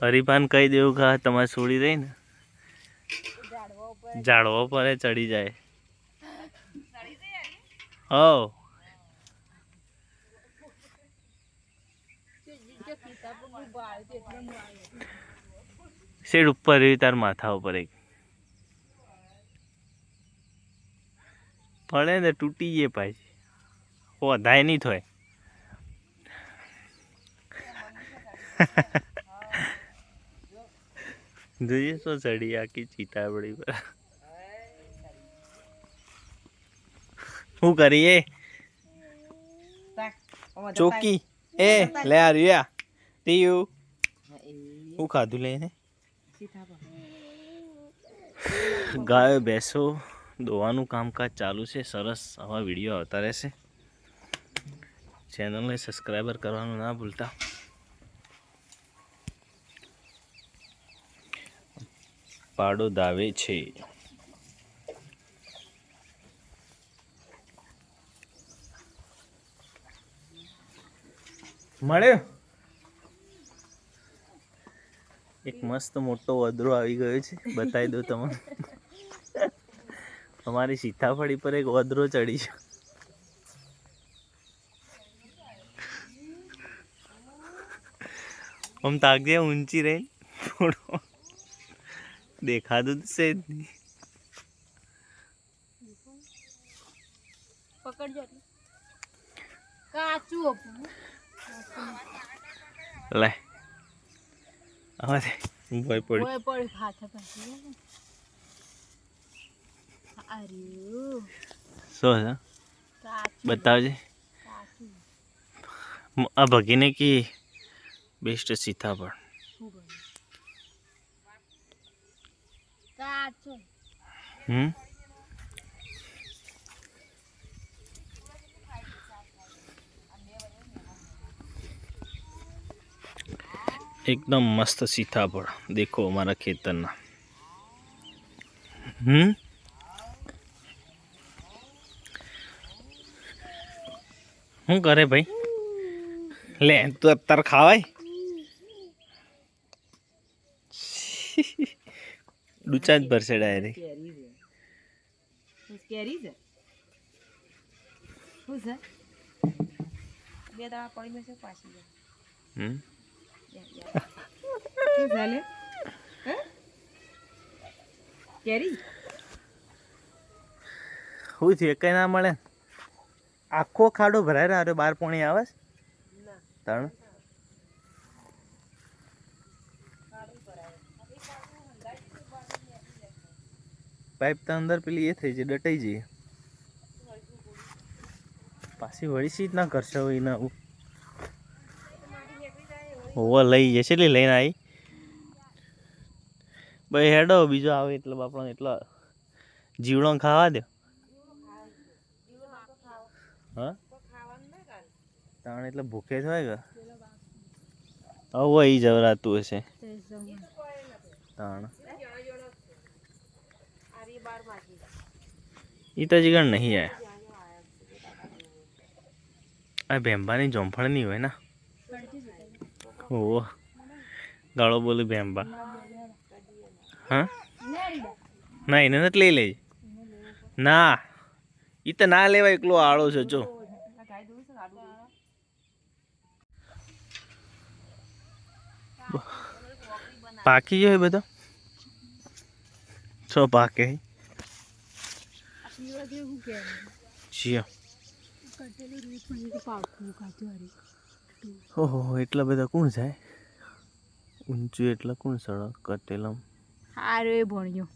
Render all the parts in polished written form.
હરીફાન કહી દેવું કે તમારે છોડી રહી ને ઝાડવા પર ચડી જાય. હો શેડ ઉપર એવી તાર માથા ઉપર એક પડે ને તૂટી જાય પાછી વધાય નહીં થાય. જોઈએ શું ચડી આખી ચીતાબડી પર શું કરીએ ચોકી એ લે આ રિયા ટીયુ હું ખાધું લઈને ગાયો બેસો દોવાનું કામકાજ ચાલુ છે. સરસ આવા વિડીયો આવતા રહેશે. ચેનલને સબસ્ક્રાઈબર કરવાનું ના ભૂલતા. પાડો દાવે છે. મળ્યો એક મસ્ત મોટો વદરો આવી ગયો છે. બતાવી દો તમને. અમારી સીતાફળી પર એક વદરો ચડી છે. આમ તાકજે ઊંચી રહી થોડો દેખાતું છે જ નહીં. પકડજો કાચું લે હવે ભય પડી હાથ પછી અરે શું છે બતાવજે. આ ભગીને કી બેસ્ટ સીતાફળ एकदम मस्त सीताफળ देखो हमारा खेतरना. શું કરે ભાઈ લે તું અત્યારે ખાવાય ડૂચા જ ભરશે ડાયરેક્ટ. કેરી છે શું છે બે દાડા પડી મેં છે પાછી કેરી શું થયું કઈ ના મળે. આખો ખાડો ભરાય રહ્યો બાર પોણી આવે તણ પાઇપ તો અંદર પેલી એ થઈ જાય ડટાઈ જઈએ પાછી વળી સીટ ના કરશે હોય ના હોવા લઈ જશે એટલે લઈને આવી ભાઈ હેડો બીજો આવે એટલે બાપડા એટલા જીવડો ખાવા દે. હા તાણ એટલે ભૂખે થાય કે હવે એ જવરાતું હશે તાણ એ તો જીગણ નહીં આયા. આ ભેંબાની જોંફળ નહીં હોય ને ઓ ગાળો બોલું ભેંબા. હા ના એને નથી લઈ લેજે ના એ તો ના લેવાય એકલો આળો છે જો. પાકી ગયો બધો છો પાકે ઓહો એટલા બધા કોણ જાય ઊંચું એટલા કોણ સડક કટેલમ હારે ભણ્યો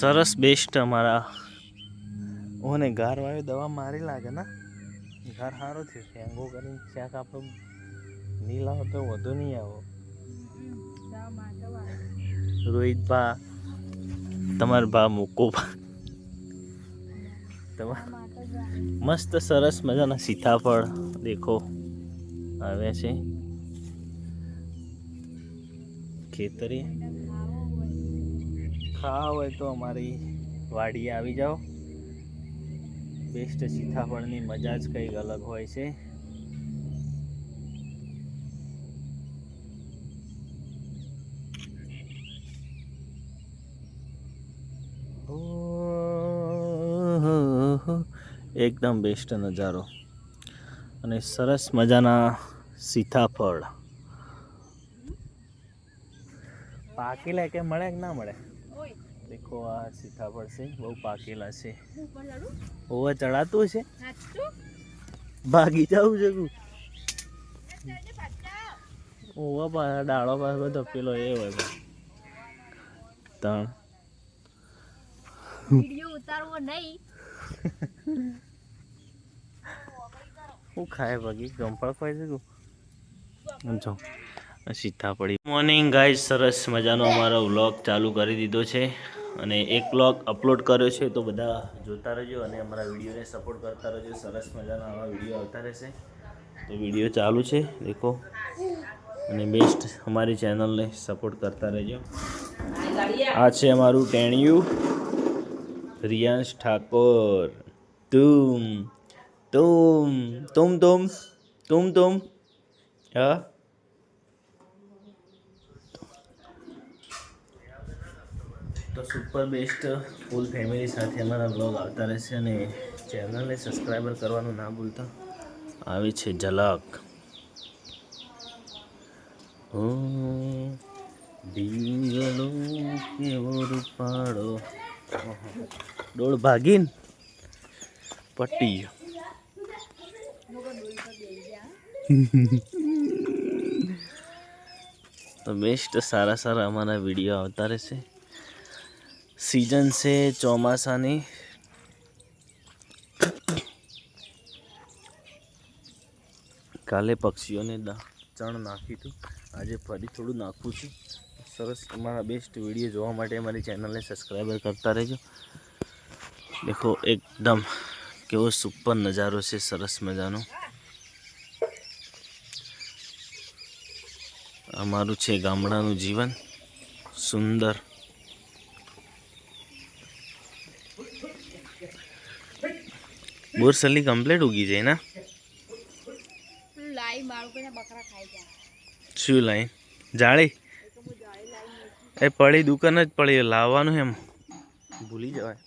સરસ બેસ્ટ અમારા ઓને ગાર વાળો દવા મારી લાગે ને ઘર સારો થયો શેંગો કરીને શાક આપણે નહીં લાવો તો વધુ નહીં આવો. રોહિત ભા તમારા ભા મૂકો મસ્ત સરસ મજાના સીતાફળ દેખો આવે છે. ખેતરે ખાવા હોય તો અમારી વાડીએ આવી જાઓ. બેસ્ટ સીતાફળની મજા જ કંઈક અલગ હોય છે. એકદમ બેસ્ટ નજારો અને સરસ મજાના સીતાફળ પાકેલા કે મળે કે ના મળે? દેખો આ સીતાફળ છે, બહુ પાકેલા છે. ઓવા ચડાતું છે, ભાગી જવું છે. ઓવા પાછા ડાળો પાછો બધો પેલો એ હોય તણ વિડિયો ઉતારવો નહીં. હું ખાય ભાગી ગંફળ ખાય છે જો સીતાફળી. મોર્નિંગ ગાઈઝ, સરસ મજાનો અમારો વ્લોગ ચાલુ કરી દીધો છે અને એક વ્લોગ અપલોડ કર્યો છે, તો બધા જોતા રહેજો અને અમારા વિડીયોને સપોર્ટ કરતા રહેજો. સરસ મજાના આવા વિડીયો આવતા રહેશે. તો વિડીયો ચાલુ છે દેખો, અને બેસ્ટ અમારી ચેનલને સપોર્ટ કરતા રહેજો. આ છે અમારું ટેણિયું રિયાંશ ઠાકોર. તુમ તુમ તુમ તુમ તુમ તુમ હા. તો સુપર બેસ્ટ ફૂલ ફેમિલી સાથે અમારા બ્લોગ આવતા રહેશે અને ચેનલને સબસ્ક્રાઈબર કરવાનું ના ભૂલતા. આવી છે ઝલક. ડીંગલો કેવો રૂપાળો, ડોળ ભાગીન પટ્ટી. તો બેસ્ટ સારા સારા અમારા વિડીયો આવતા રહેશે. સિઝન છે ચોમાસાની. કાલે પક્ષીઓને ચણ નાખ્યું હતું, આજે ફરી થોડું નાખવું છું. સરસ અમારા બેસ્ટ વિડીયો જોવા માટે અમારી ચેનલને સબસ્ક્રાઈબર કરતા રહેજો. દેખો એકદમ કેવો સુપર નજારો છે, સરસ મજાનો. અમારું છે ગામડાનું જીવન સુંદર. બોરસલી કમ્પ્લીટ ઉગી જાય ના. શું લાઈન જાળી એ પડી દુકાન જ પડી, લાવવાનું એમ ભૂલી જવાય.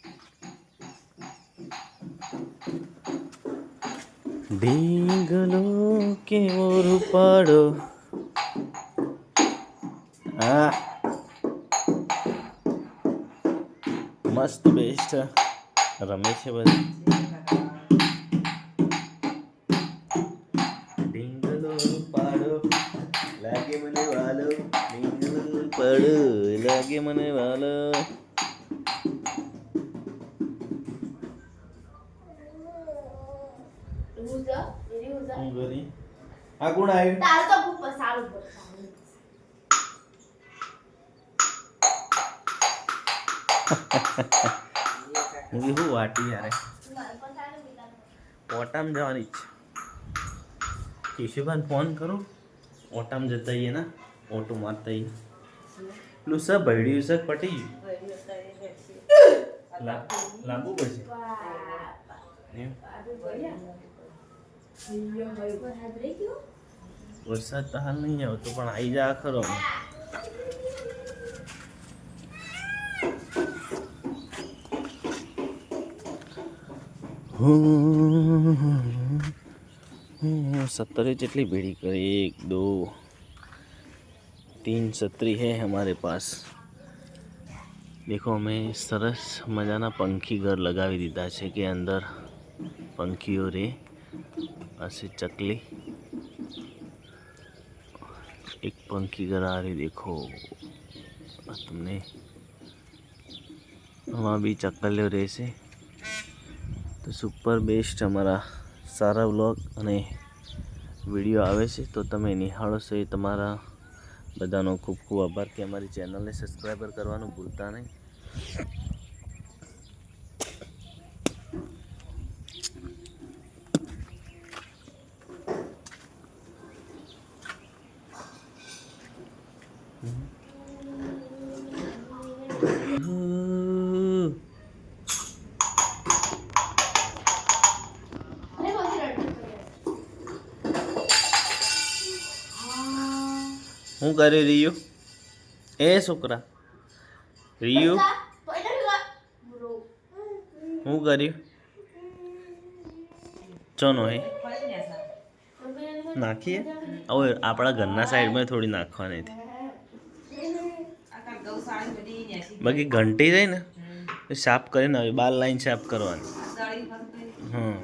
ઢીંગલો કેવો રૂપાળો. હા મસ્ત બેસ્ટ રમે છે બધા. ઢીંગલો પાડો લાગે મને વાલો, ઢીંગલો પાડો લાગે મને વાલો. આ કોણ આવ્યું? હું વાટી યાર ઓટામ જવાની છે. કેશુભાઈ ફોન કરું, ઓટામ જતા આવીએ ને, ઓટો મારતા આવીએ. પેલું સબ ભૈડ્યું છે પટી લાંબુ પડશે. વરસાદ તો હાલ નહીં આવતો પણ આવી જા ખરો. सत्तरी जितनी भीड़ी करी, 1 2 3 छतरी है हमारे पास. देखो हमें सरस मजाना पंखी घर लगावी दीधा है कि अंदर पंखीओ रे. ऐसे चकली एक पंखी घर आ रही देखो तुमने. वहाँ भी चकलियों रहे से. तो सुपर बेस्ट અમારા સારા વ્લોગ અને વિડીયો આવે છે, તો તમે નિહાળો છો એ તમારા બધાનો ખૂબ ખૂબ આભાર કે અમારી ચેનલને સબસ્ક્રાઈબર કરવાનું ભૂલતા નહીં. હું કરી રહ્યું એ છોકરા રિયુ હું કર્યું ચનો હે નાખીએ હવે આપણા ઘરના સાઈડમાં થોડી નાખવાની હતી બાકી ઘંટી રહી ને એ સાફ કરીને હવે બાર લાઈન સાફ કરવાની હમ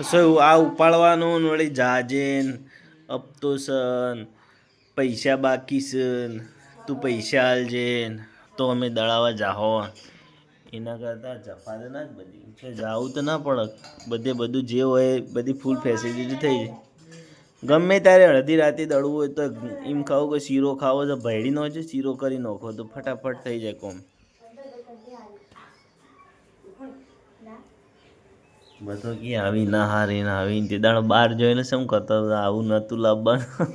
શું આ ઉપાડવાનું ને વળી જાજેન હપ્તો સન પૈસા બાકી સન તું પૈસા આલજે તો અમે દળાવા જાહો એના કરતાં જફા તો ના જ બધી છે જાવું તો ના પડે બધે બધું જે હોય બધી ફૂલ ફેસિલિટી થઈ જાય ગમે ત્યારે અડધી રાતે દળવું હોય તો એમ ખાવું કે શીરો ખાવો તો ભેળી નો છે શીરો કરી નાખો તો ફટાફટ થઈ જાય કોમ બધો કે આવી ના હારી ના આવી તે દાડો બહાર જોઈને શું કરતો આવું નતું લાવવાનું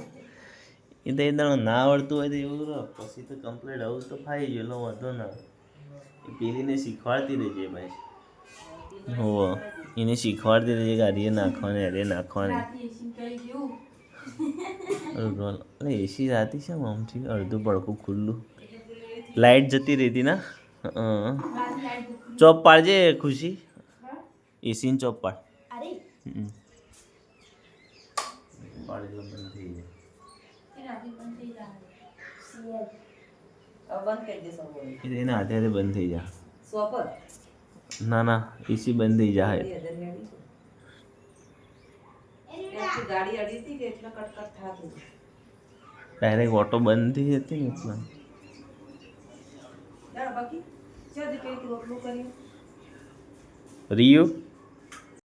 એ તો એ દાડો ના આવડતું હોય તો એવું પછી તો કમ્પ્લીટ આવું તો ખાઈ ગયેલો વાંધો ના એ પેલીને શીખવાડતી રહેજે ભાઈ હોવો એને શીખવાડતી રહેજે કે અરે નાખવાની અરે નાખવાની અરે એસી રાતી છે આમથી અડધું પડકું ખુલ્લું લાઇટ જતી રહેતી ના ચોપ પાડજે ખુશી એસીને ચોપ પાડ પાડેલો બંધ થઈ જાય એના હાથે હાથે બંધ થઈ જાય ના ના એસી બંધ થઈ જાય ડાયરેક્ટ ઓટો બંધ થઈ જતી ને એટલા રિયુ